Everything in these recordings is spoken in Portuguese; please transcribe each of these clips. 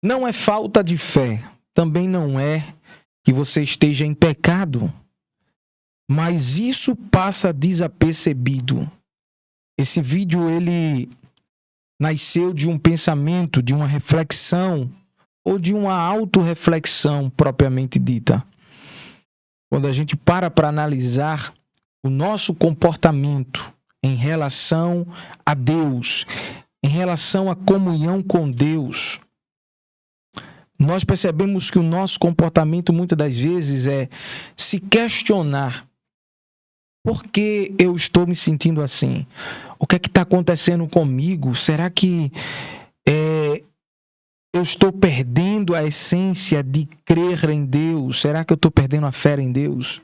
Não é falta de fé, também não é que você esteja em pecado, mas isso passa desapercebido. Esse vídeo, ele nasceu de um pensamento, de uma reflexão, ou de uma autorreflexão propriamente dita. Quando a gente para analisar o nosso comportamento em relação a Deus, em relação à comunhão com Deus, nós percebemos que o nosso comportamento muitas das vezes é se questionar: por que eu estou me sentindo assim? O que é que está acontecendo comigo? Será que eu estou perdendo a essência de crer em Deus? Será que eu estou perdendo a fé em Deus?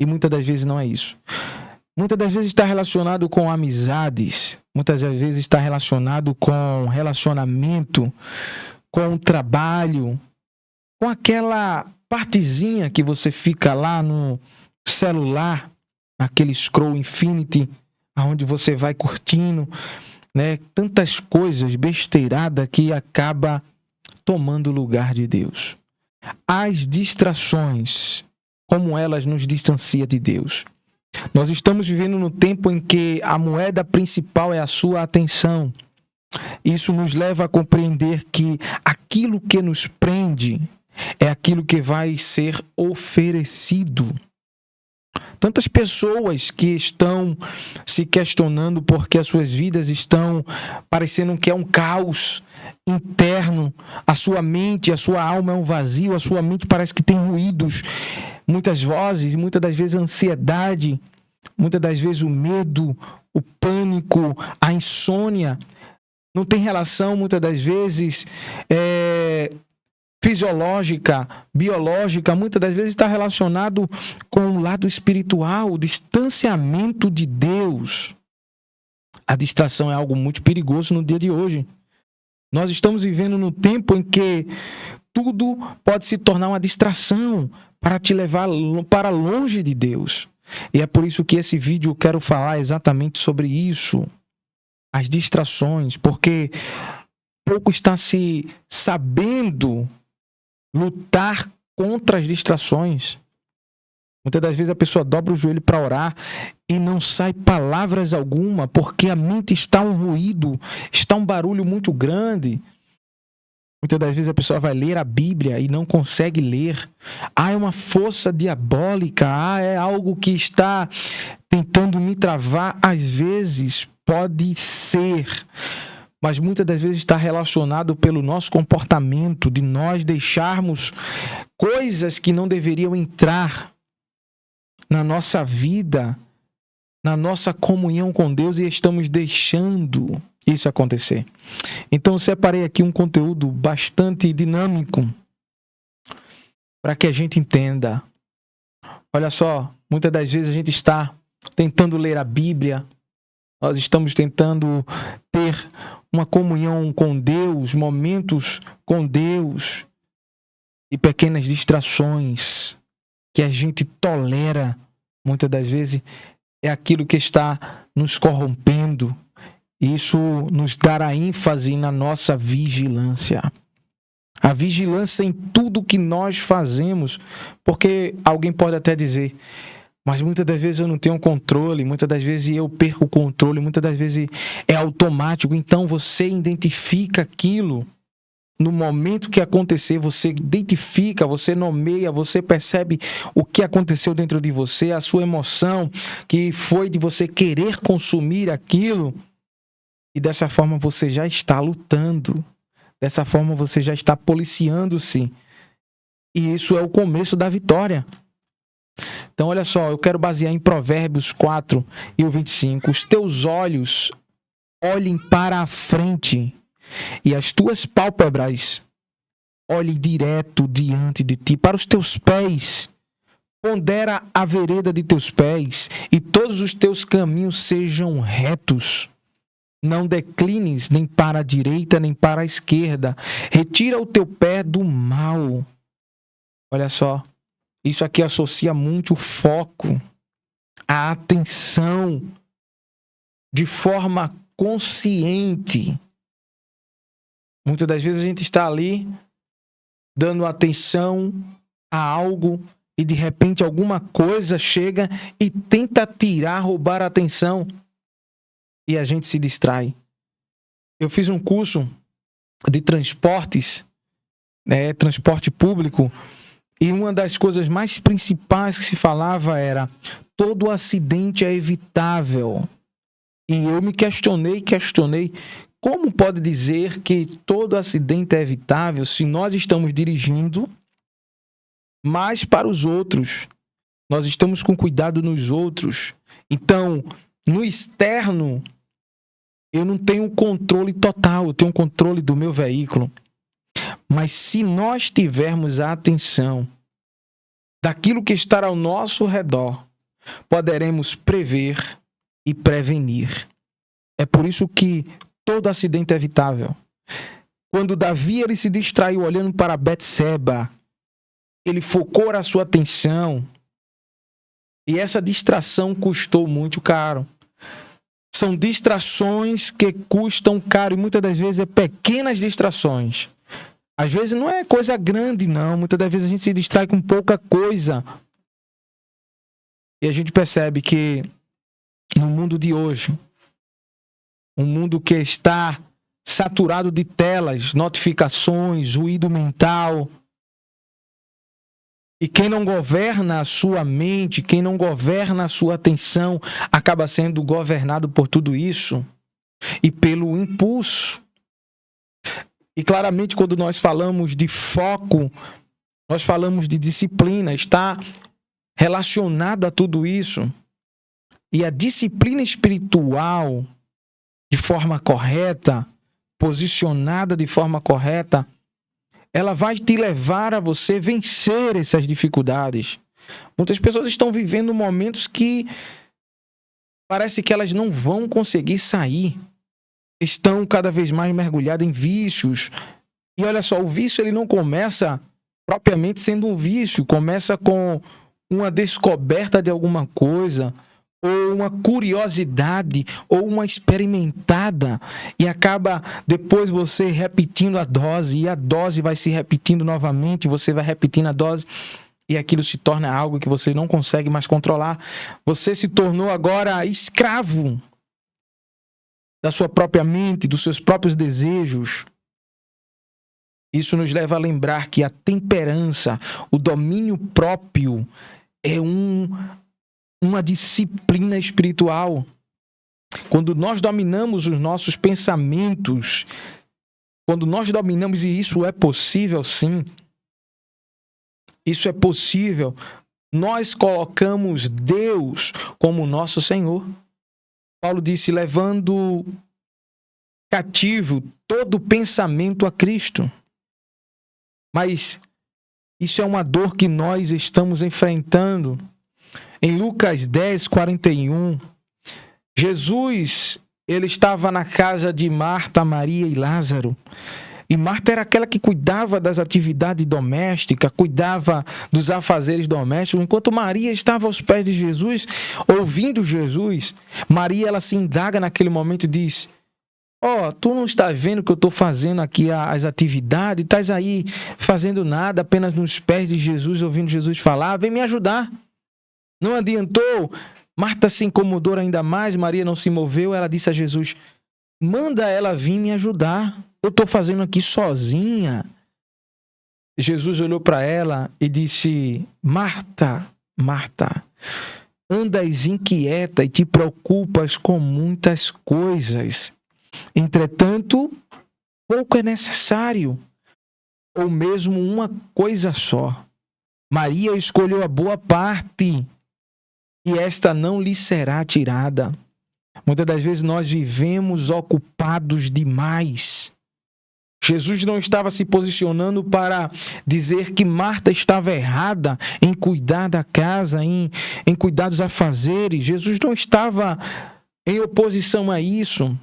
E muitas das vezes não é isso. Muitas das vezes está relacionado com amizades, muitas das vezes está relacionado com relacionamento, com o trabalho, com aquela partezinha que você fica lá no celular, aquele scroll infinity, onde você vai curtindo, né? Tantas coisas, besteirada que acaba tomando o lugar de Deus. As distrações, como elas nos distanciam de Deus. Nós estamos vivendo no tempo em que a moeda principal é a sua atenção. Isso nos leva a compreender que aquilo que nos prende é aquilo que vai ser oferecido. Tantas pessoas que estão se questionando porque as suas vidas estão parecendo que é um caos interno, a sua mente, a sua alma é um vazio, a sua mente parece que tem ruídos, muitas vozes, muitas das vezes a ansiedade, muitas das vezes o medo, o pânico, a insônia. Não tem relação, muitas das vezes, fisiológica, biológica, muitas das vezes está relacionado com o lado espiritual, o distanciamento de Deus. A distração é algo muito perigoso no dia de hoje. Nós estamos vivendo num tempo em que tudo pode se tornar uma distração para te levar para longe de Deus. E é por isso que esse vídeo eu quero falar exatamente sobre isso. As distrações, porque pouco está se sabendo lutar contra as distrações. Muitas das vezes a pessoa dobra o joelho para orar e não sai palavras alguma, porque a mente está um ruído, está um barulho muito grande. Muitas das vezes a pessoa vai ler a Bíblia e não consegue ler. É uma força diabólica, é algo que está tentando me travar. Às vezes pode ser, mas muitas das vezes está relacionado pelo nosso comportamento, de nós deixarmos coisas que não deveriam entrar na nossa vida, na nossa comunhão com Deus, e estamos deixando isso acontecer. Então eu separei aqui um conteúdo bastante dinâmico para que a gente entenda. Olha só, muitas das vezes a gente está tentando ler a Bíblia, nós estamos tentando ter uma comunhão com Deus, momentos com Deus, e pequenas distrações que a gente tolera, muitas das vezes, é aquilo que está nos corrompendo. Isso nos dará ênfase na nossa vigilância. A vigilância em tudo que nós fazemos, porque alguém pode até dizer: mas muitas das vezes eu não tenho controle, muitas das vezes eu perco o controle, muitas das vezes é automático. Então você identifica aquilo. No momento que acontecer, você identifica, você nomeia, você percebe o que aconteceu dentro de você, a sua emoção, que foi de você querer consumir aquilo. E dessa forma você já está lutando. Dessa forma você já está policiando-se. E isso é o começo da vitória. Então, olha só, eu quero basear em Provérbios 4 e o 25. Os teus olhos olhem para a frente, e as tuas pálpebras olhem direto diante de ti. Para os teus pés, pondera a vereda de teus pés, e todos os teus caminhos sejam retos. Não declines nem para a direita, nem para a esquerda. Retira o teu pé do mal. Olha só, isso aqui associa muito o foco, a atenção, de forma consciente. Muitas das vezes a gente está ali dando atenção a algo e de repente alguma coisa chega e tenta roubar a atenção e a gente se distrai. Eu fiz um curso de transportes, transporte público, e uma das coisas mais principais que se falava era: todo acidente é evitável. E eu me questionei, como pode dizer que todo acidente é evitável se nós estamos dirigindo mais para os outros? Nós estamos com cuidado nos outros. Então, no externo, eu não tenho controle total, eu tenho controle do meu veículo. Mas se nós tivermos a atenção daquilo que está ao nosso redor, poderemos prever e prevenir. É por isso que todo acidente é evitável. Quando Davi ele se distraiu olhando para Betseba, ele focou a sua atenção e essa distração custou muito caro. São distrações que custam caro e muitas das vezes é pequenas distrações. Às vezes não é coisa grande, não. Muitas das vezes a gente se distrai com pouca coisa. E a gente percebe que no mundo de hoje, um mundo que está saturado de telas, notificações, ruído mental, e quem não governa a sua mente, quem não governa a sua atenção, acaba sendo governado por tudo isso e pelo impulso. E claramente, quando nós falamos de foco, nós falamos de disciplina, está relacionado a tudo isso. E a disciplina espiritual, de forma correta, posicionada de forma correta, ela vai te levar a você vencer essas dificuldades. Muitas pessoas estão vivendo momentos que parece que elas não vão conseguir sair. Estão cada vez mais mergulhadas em vícios. E olha só, o vício ele não começa propriamente sendo um vício, começa com uma descoberta de alguma coisa, ou uma curiosidade, ou uma experimentada, e acaba depois você repetindo a dose, e a dose vai se repetindo novamente, você vai repetindo a dose, e aquilo se torna algo que você não consegue mais controlar. Você se tornou agora escravo da sua própria mente, dos seus próprios desejos. Isso nos leva a lembrar que a temperança, o domínio próprio, é uma disciplina espiritual. Quando nós dominamos os nossos pensamentos, quando nós dominamos, e isso é possível sim, isso é possível, nós colocamos Deus como nosso Senhor. Paulo disse, levando cativo todo pensamento a Cristo. Mas isso é uma dor que nós estamos enfrentando. Em Lucas 10, 41, Jesus, ele estava na casa de Marta, Maria e Lázaro. E Marta era aquela que cuidava das atividades domésticas, cuidava dos afazeres domésticos, enquanto Maria estava aos pés de Jesus, ouvindo Jesus. Maria, ela se indaga naquele momento e diz, tu não está vendo que eu estou fazendo aqui as atividades? Estás aí fazendo nada, apenas nos pés de Jesus, ouvindo Jesus falar? Vem me ajudar. Não adiantou. Marta se incomodou ainda mais, Maria não se moveu. Ela disse a Jesus, manda ela vir me ajudar. Eu estou fazendo aqui sozinha. Jesus olhou para ela e disse, Marta, Marta, andas inquieta e te preocupas com muitas coisas. Entretanto, pouco é necessário, ou mesmo uma coisa só. Maria escolheu a boa parte, e esta não lhe será tirada. Muitas das vezes nós vivemos ocupados demais. Jesus não estava se posicionando para dizer que Marta estava errada em cuidar da casa, em cuidar dos afazeres. Jesus não estava em oposição a isso.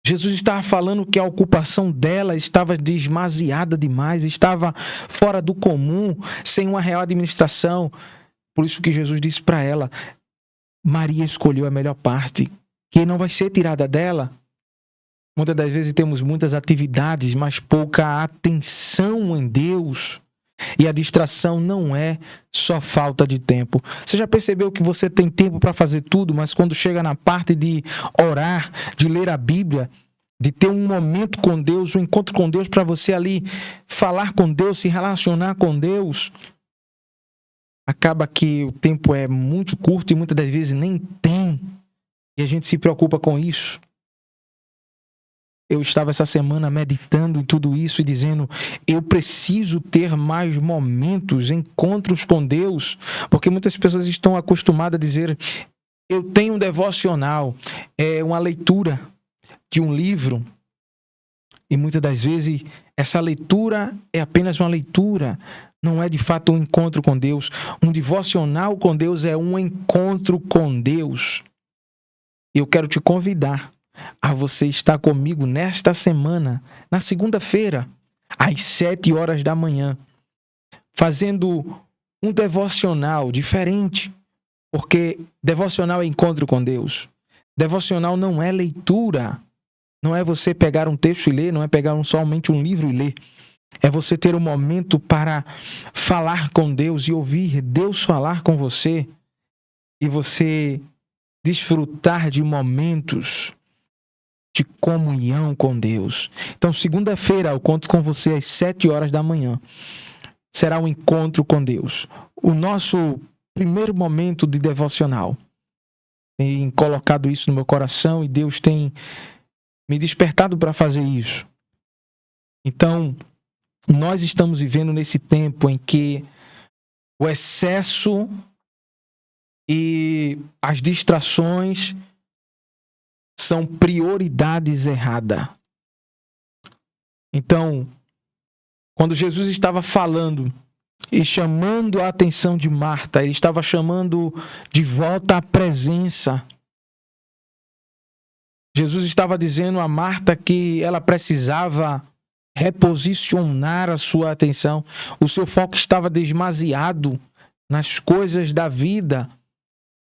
Jesus estava falando que a ocupação dela estava demasiada demais, estava fora do comum, sem uma real administração. Por isso que Jesus disse para ela, Maria escolheu a melhor parte, que não vai ser tirada dela. Muitas das vezes temos muitas atividades, mas pouca atenção em Deus. E a distração não é só falta de tempo. Você já percebeu que você tem tempo para fazer tudo, mas quando chega na parte de orar, de ler a Bíblia, de ter um momento com Deus, um encontro com Deus, para você ali falar com Deus, se relacionar com Deus, acaba que o tempo é muito curto e muitas das vezes nem tem. E a gente se preocupa com isso. Eu estava essa semana meditando em tudo isso e dizendo, eu preciso ter mais momentos, encontros com Deus, porque muitas pessoas estão acostumadas a dizer, eu tenho um devocional, é uma leitura de um livro, e muitas das vezes essa leitura é apenas uma leitura, não é de fato um encontro com Deus. Um devocional com Deus é um encontro com Deus. Eu quero te convidar a você estar comigo nesta semana, na segunda-feira, às 7 horas da manhã, fazendo um devocional diferente, porque devocional é encontro com Deus. Devocional não é leitura, não é você pegar um texto e ler, não é pegar somente um livro e ler. É você ter um momento para falar com Deus e ouvir Deus falar com você, e você desfrutar de momentos de comunhão com Deus. Então, segunda-feira, eu conto com você às 7 horas da manhã. Será um encontro com Deus. O nosso primeiro momento de devocional. Tenho colocado isso no meu coração e Deus tem me despertado para fazer isso. Então, nós estamos vivendo nesse tempo em que o excesso e as distrações são prioridades erradas. Então, quando Jesus estava falando e chamando a atenção de Marta, ele estava chamando de volta à presença. Jesus estava dizendo a Marta que ela precisava reposicionar a sua atenção. O seu foco estava demasiado nas coisas da vida.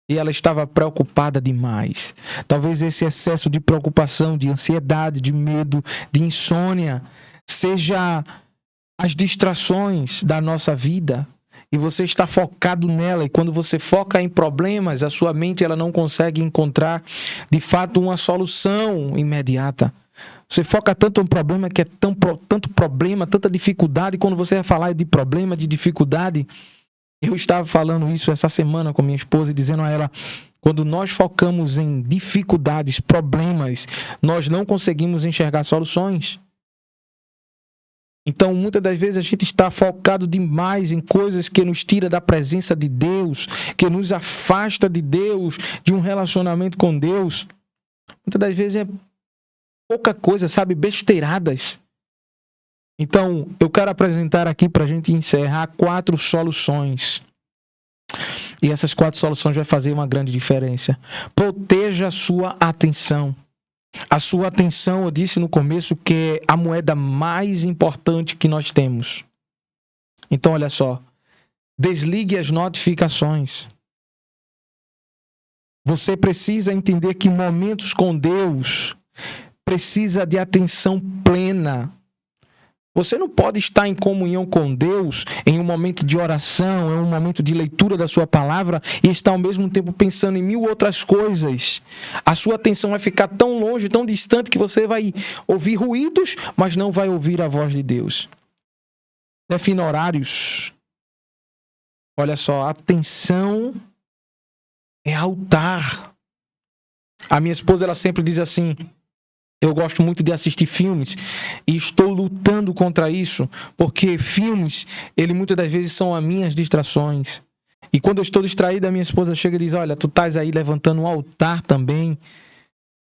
E ela estava preocupada demais. Talvez esse excesso de preocupação, de ansiedade, de medo, de insônia, seja as distrações da nossa vida. E você está focado nela. E quando você foca em problemas, a sua mente ela não consegue encontrar, de fato, uma solução imediata. Você foca tanto em problema que é tanto problema, tanta dificuldade. E quando você vai falar de problema, de dificuldade... Eu estava falando isso essa semana com minha esposa e dizendo a ela, quando nós focamos em dificuldades, problemas, nós não conseguimos enxergar soluções. Então, muitas das vezes a gente está focado demais em coisas que nos tira da presença de Deus, que nos afasta de Deus, de um relacionamento com Deus. Muitas das vezes é pouca coisa, sabe? Besteiradas. Então, eu quero apresentar aqui para a gente encerrar 4 soluções. E essas 4 soluções vão fazer uma grande diferença. Proteja a sua atenção. A sua atenção, eu disse no começo, que é a moeda mais importante que nós temos. Então, olha só. Desligue as notificações. Você precisa entender que momentos com Deus precisa de atenção plena. Você não pode estar em comunhão com Deus em um momento de oração, em um momento de leitura da sua palavra e estar ao mesmo tempo pensando em 1000 outras coisas. A sua atenção vai ficar tão longe, tão distante que você vai ouvir ruídos, mas não vai ouvir a voz de Deus. Defina horários. Olha só, atenção é altar. A minha esposa, ela sempre diz assim... Eu gosto muito de assistir filmes e estou lutando contra isso, porque filmes, ele muitas das vezes são as minhas distrações. E quando eu estou distraído, a minha esposa chega e diz, olha, tu estás aí levantando um altar também.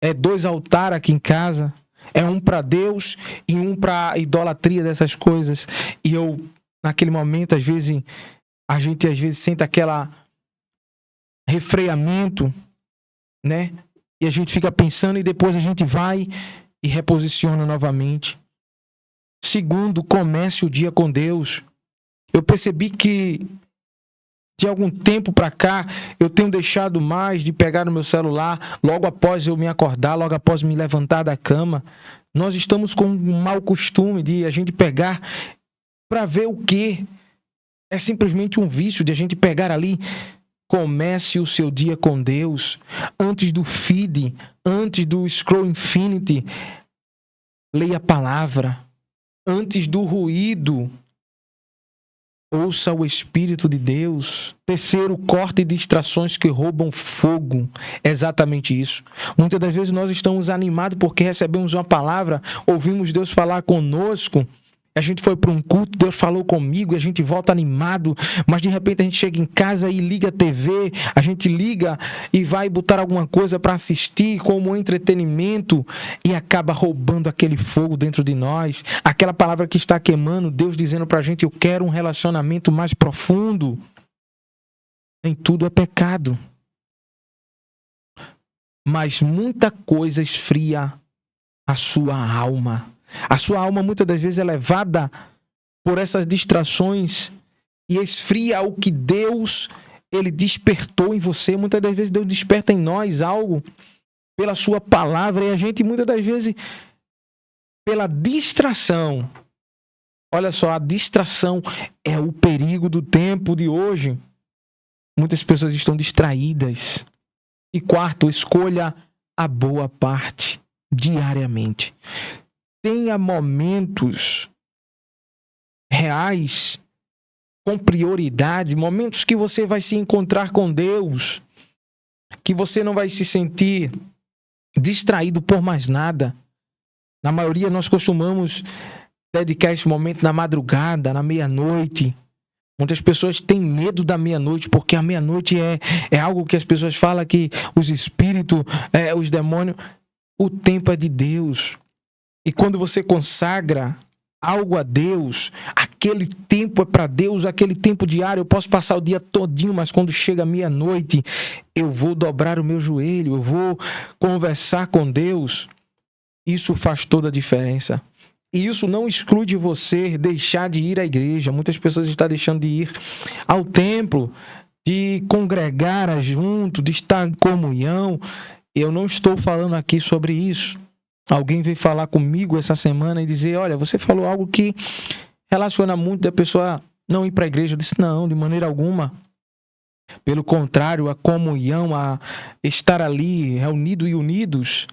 É 2 altares aqui em casa. É um para Deus e um para a idolatria dessas coisas. E eu, naquele momento, às vezes, a gente sente aquela refreamento, né? E a gente fica pensando e depois a gente vai e reposiciona novamente. Segundo, comece o dia com Deus. Eu percebi que De algum tempo para cá, eu tenho deixado mais de pegar no meu celular logo após eu me acordar, logo após me levantar da cama. Nós estamos com um mau costume de a gente pegar para ver o quê? É simplesmente um vício de a gente pegar ali. Comece o seu dia com Deus. Antes do feed, antes do scroll infinity, leia a palavra. Antes do ruído, ouça o Espírito de Deus. Terceiro, corte distrações que roubam fogo. É exatamente isso. Muitas das vezes nós estamos animados porque recebemos uma palavra, ouvimos Deus falar conosco. A gente foi para um culto, Deus falou comigo e a gente volta animado, mas de repente a gente chega em casa e liga a TV, a gente liga e vai botar alguma coisa para assistir como entretenimento e acaba roubando aquele fogo dentro de nós, aquela palavra que está queimando, Deus dizendo para a gente, eu quero um relacionamento mais profundo. Nem tudo é pecado, mas muita coisa esfria a sua alma. A sua alma muitas das vezes é levada por essas distrações e esfria o que Deus ele despertou em você. Muitas das vezes Deus desperta em nós algo pela sua palavra e a gente muitas das vezes pela distração. Olha só, a distração é o perigo do tempo de hoje. Muitas pessoas estão distraídas. E quarto, escolha a boa parte diariamente. Tenha momentos reais, com prioridade, momentos que você vai se encontrar com Deus, que você não vai se sentir distraído por mais nada. Na maioria, nós costumamos dedicar esse momento na madrugada, na meia-noite. Muitas pessoas têm medo da meia-noite, porque a meia-noite é algo que as pessoas falam que os espíritos, os demônios... O tempo é de Deus. E quando você consagra algo a Deus, aquele tempo é para Deus, aquele tempo diário, eu posso passar o dia todinho, mas quando chega a meia-noite, eu vou dobrar o meu joelho, eu vou conversar com Deus. Isso faz toda a diferença. E isso não exclui de você deixar de ir à igreja. Muitas pessoas estão deixando de ir ao templo, de congregar junto, de estar em comunhão. Eu não estou falando aqui sobre isso. Alguém veio falar comigo essa semana e dizer, olha, você falou algo que relaciona muito da pessoa não ir para a igreja. Eu disse, não, de maneira alguma. Pelo contrário, a comunhão, a estar ali reunidos e unidos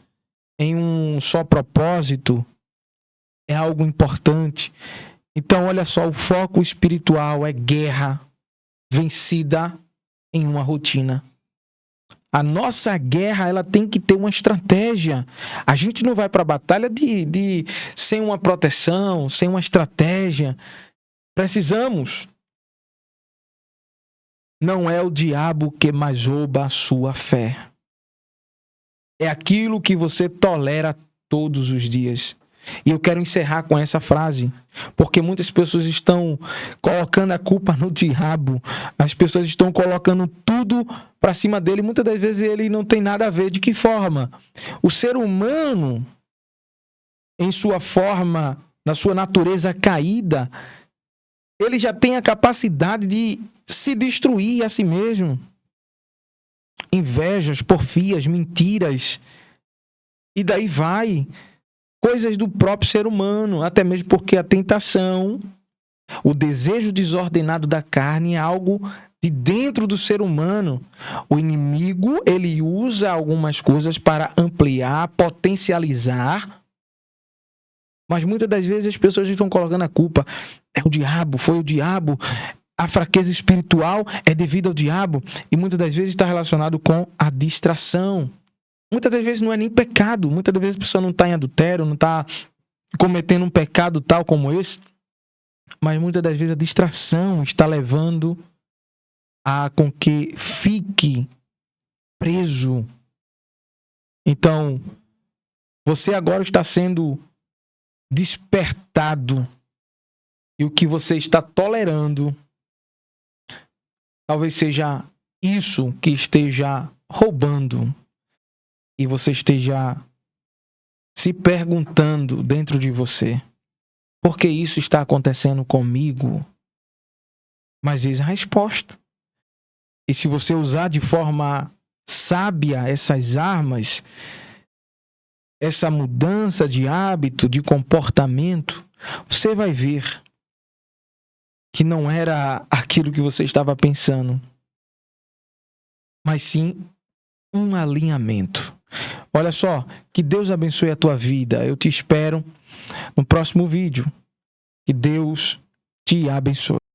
em um só propósito é algo importante. Então, olha só, o foco espiritual é guerra vencida em uma rotina. A nossa guerra, ela tem que ter uma estratégia. A gente não vai para a batalha sem uma proteção, sem uma estratégia. Precisamos. Não é o diabo que mais rouba a sua fé. É aquilo que você tolera todos os dias. E eu quero encerrar com essa frase, porque muitas pessoas estão colocando a culpa no diabo. As pessoas estão colocando tudo para cima dele. Muitas das vezes ele não tem nada a ver. De que forma? O ser humano, em sua forma, na sua natureza caída, ele já tem a capacidade de se destruir a si mesmo. Invejas, porfias, mentiras. E daí vai. Coisas do próprio ser humano, até mesmo porque a tentação, o desejo desordenado da carne é algo de dentro do ser humano. O inimigo, ele usa algumas coisas para ampliar, potencializar, mas muitas das vezes as pessoas estão colocando a culpa. É o diabo, foi o diabo. A fraqueza espiritual é devido ao diabo e muitas das vezes está relacionado com a distração. Muitas das vezes não é nem pecado. Muitas das vezes a pessoa não está em adultério, não está cometendo um pecado tal como esse. Mas muitas das vezes a distração está levando a com que fique preso. Então, você agora está sendo despertado. E o que você está tolerando talvez seja isso que esteja roubando. E você esteja se perguntando dentro de você, por que isso está acontecendo comigo? Mas eis a resposta. E se você usar de forma sábia essas armas, essa mudança de hábito, de comportamento, você vai ver que não era aquilo que você estava pensando, mas sim um alinhamento. Olha só, que Deus abençoe a tua vida. Eu te espero no próximo vídeo. Que Deus te abençoe.